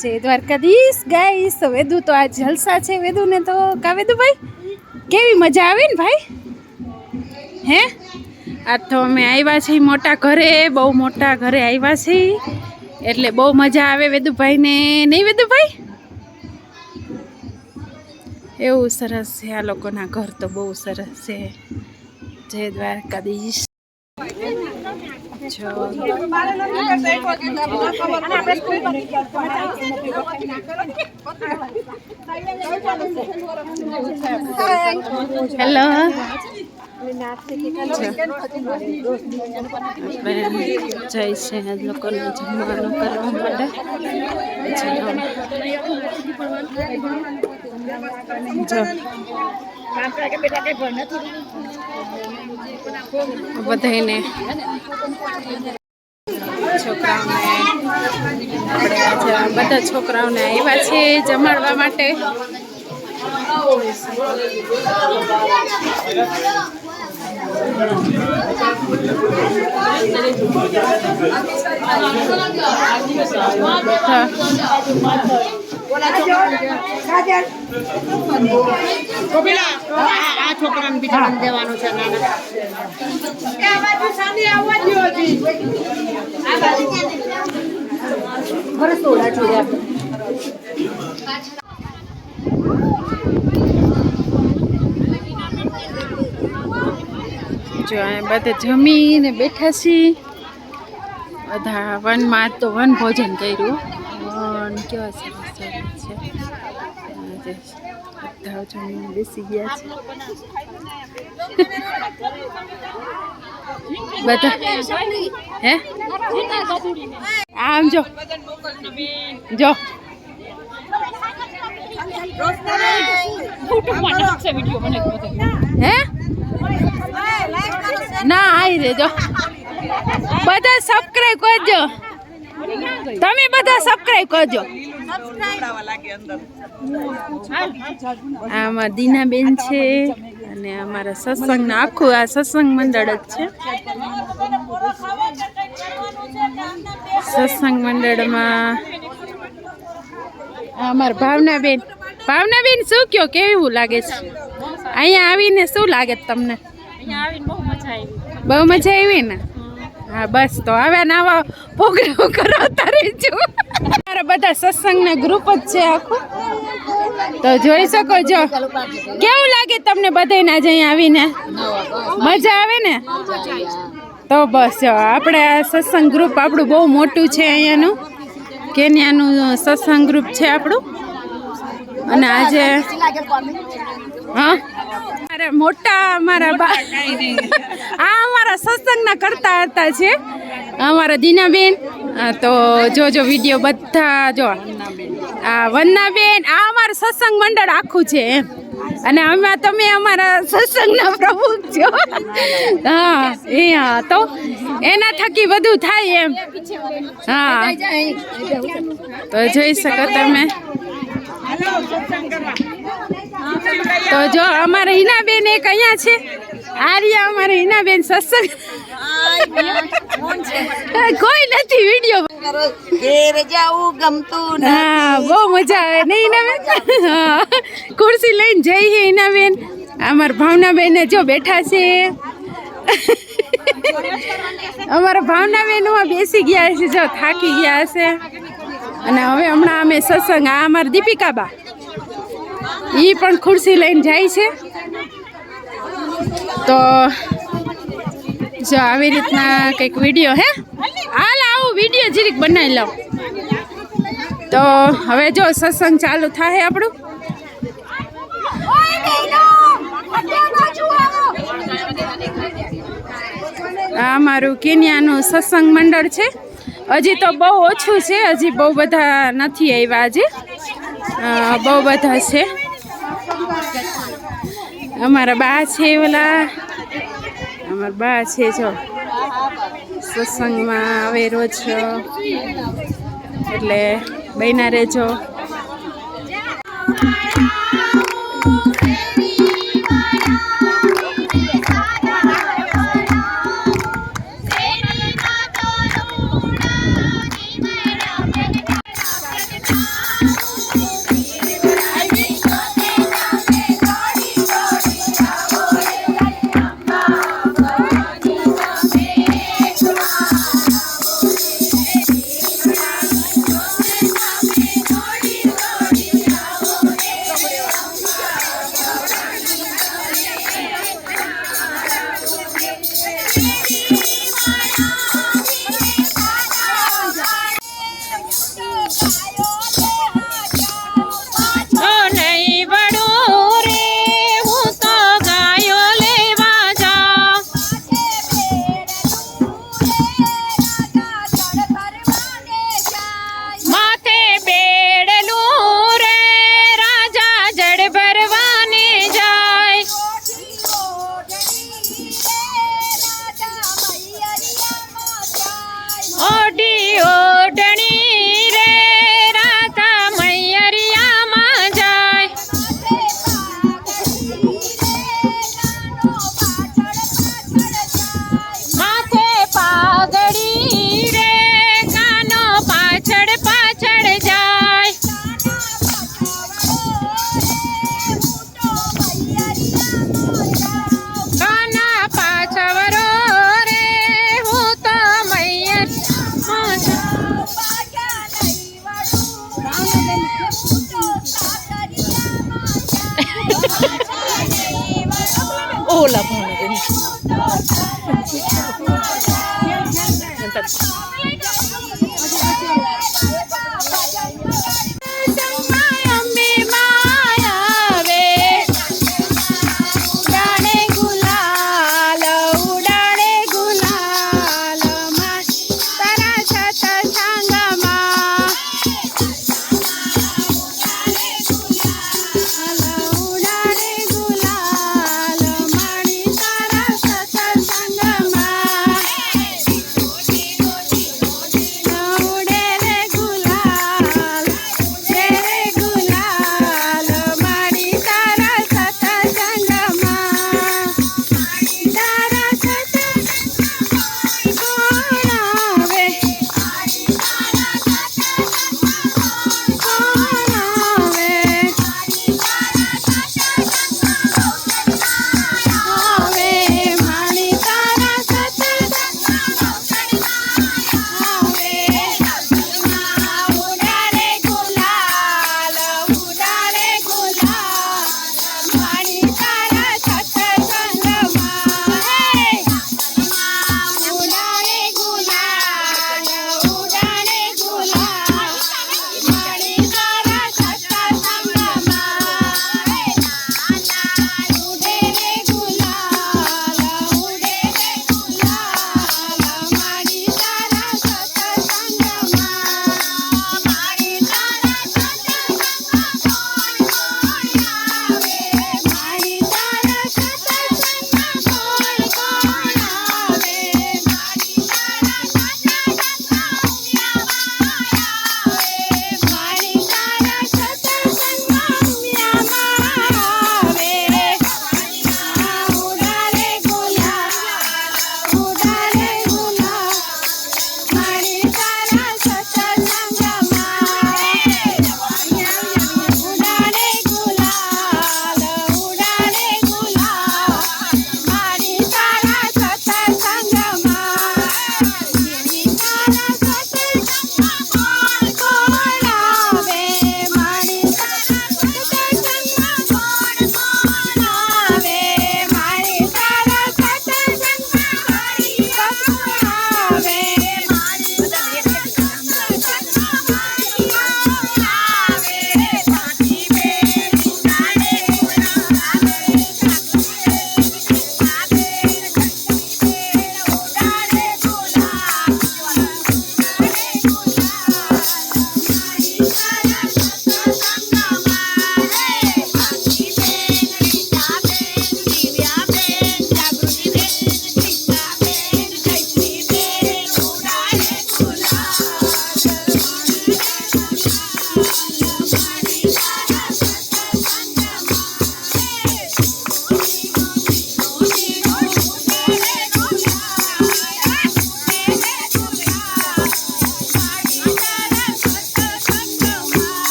જય દ્વારકાધીશ ગાઈસ. વેદુ તો આ જલસા છે. વેદુને તો કા વેદુભાઈ કેવી મજા આવે ને ભાઈ? હે આ તો અમે આવ્યા છીએ મોટા ઘરે, બહુ મોટા ઘરે આવ્યા છીએ એટલે બહુ મજા આવે વેદુભાઈને. નહીં વેદુભાઈ? એવું સરસ છે આ લોકોના ઘર તો બહુ સરસ છે. જય દ્વારકાધીશ. હેલો, જય છે લોકોને જમવાનું કરવા માટે. બધાને છોકરાઓને આપણે બધા છોકરાઓને આવ્યા છે જમાડવા માટે. આ છોકરાને બિચારાને દેવાનું છે. જો બધા જમીને બેઠા છીએ. બધા વનમાં તો વન ભોજન કર્યું. વન કેવા સરસ સરસ છે. બધા જમીને બેસી ગયા છે બધા. હે આમ જો જો હે ના આવી રેજો. બધા સબસ્ક્રાઇબ કરજો. તમે બધા સબસ્ક્રાઇબ કરજો. આમાં દીનાબેન છે અને અમારા સત્સંગના આખું આ સત્સંગ મંડળ જ છે. સત્સંગ મંડળમાં અમારા ભાવનાબેન. ભાવનાબેન શું કયો, કેવું લાગે છે અહીંયા આવીને? શું લાગે તમને? બહુ મજા આવી ને? હા બસ તો હવે નવા પ્રોગ્રામ કરાવતા રહેજો. અમારા બધા સત્સંગના ગ્રુપ જ છે આખું, તો જોઈ શકો છો. કેવું લાગે તમને બધાને આજે અહીંયા આવીને? મજા આવે ને? તો બસ આપણે આ સત્સંગ ગ્રુપ આપણું બહુ મોટું છે અહીંયાનું, કેન્યાનું સત્સંગ ગ્રુપ છે આપણું. અને આજે હા મારા મોટા અમારા આ અમારા સત્સંગના કરતા હતા છે અમારા દીનાબેન. તો જોજો વિડીયો બધા જો. આ વંદનાબેન, આ અમારું સત્સંગ મંડળ આખું છે એમ. અને અમે તમે અમારા સત્સંગના પ્રમુખ છો. હા એ હા, તો એના થકી બધું થાય એમ. હા તો જોઈ શકો તમે. તો જો અમારા હિનાબેન એક અહીંયા છે. આર્યા અમારા હિનાબેન સત્સંગ કોઈ નથી વિડીયો. હા બહુ મજા આવે ને હિનાબેન? હા ખુરશી લઈને જઈએ હિનાબેન. અમારા ભાવનાબેન જો બેઠા છે. અમારા ભાવનાબેન બેસી ગયા છે, જો થાકી ગયા હશે. અને હવે હમણાં અમે સત્સંગ, આ અમારા દીપિકાબા એ પણ ખુરશી લઈને જાય છે. તો જો આવી રીતના કંઈક વિડીયો. હે હાલ આવું વિડીયો જરીક બનાવી લઉં. તો હવે જો સત્સંગ ચાલુ થાય આપણું. આ અમારું કેન્યાનું સત્સંગ મંડળ છે. હજી તો બહુ ઓછું છે, હજી બહુ બધા નથી આવ્યા. હજી બહુ બધા છે. અમારા બા છે, ઓલા અમારા બા છે જો સત્સંગમાં આવે રોજ, એટલે બન્યા રહેજો. ઓ નહીં વડું રે હું તો ગાયો લેવા જાઉં. માથે બેડલું રે રાજા જળ ભરવાને જાય. ઓઢી ઓઢણી રે રાધા મૈયરિયામાં જાય. માથે પાઘડી રે કાનો પાછળ પાછળ જાય. કાના પાછવરો રે હું તો મૈયરિયામાં જાઉં. ઓલા ભાણે અંબે માયા વે ઉડાડે ગુલાલ ઉડાડે ગુલાલ માં તારા સત્સંગમાં. ઉડાડે ગુલાલ મારી તારા સત્સંગમાં. ઉડે રે ગુલાલ ઉડે રે ગુલાલ મારી તારા સત્સંગમાં. તારા સત્સંગમાં કોણ આવે કોણ આવે આવે મારી તારા સત્સંગમાં આવે. ઉડાડે ગુલાલ ઉડાડે ગુલાલ મારી તારા સત્સંગમાં. ઉડાડે ગુલાલ ઉડાડે ગુલાલ મારી તારા સત્સંગમાં. ઉડે રે ગુલાલ ઉડે રે ગુલાલ મારી તારા સત્સંગમાં. મારી તારા સત્સંગમાં કોણ કોણ આવે મારી તારા સત્સંગમાં કોણ કોણ આવે મારી તારા સત્સંગમાં મારી તારા સત્સંગમાં ઉમિયામાં આવે. ઉડાડે ગુલાલ ઉડાડે ગુલાલ મારી તારા સત્સંગમાં. ઉડાડે ગુલાલ ઉડાડે ગુલાલ મારી તારા સત્સંગમાં. તારા સત્સંગમાં કોણ કોણ આવે મારી તારા સત્સંગમાં કોણ કોણ આવે મારી તારા સત્સંગમાં હરિ કપૂર આવે મારી તારા સત્સંગમાં હરિ કપૂર આવે. સાથી બેન ઉડાડે ગુલાલ ઉડાડે ગુલાલ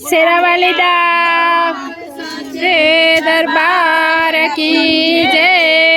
शेरावाली दा दरबार की जय.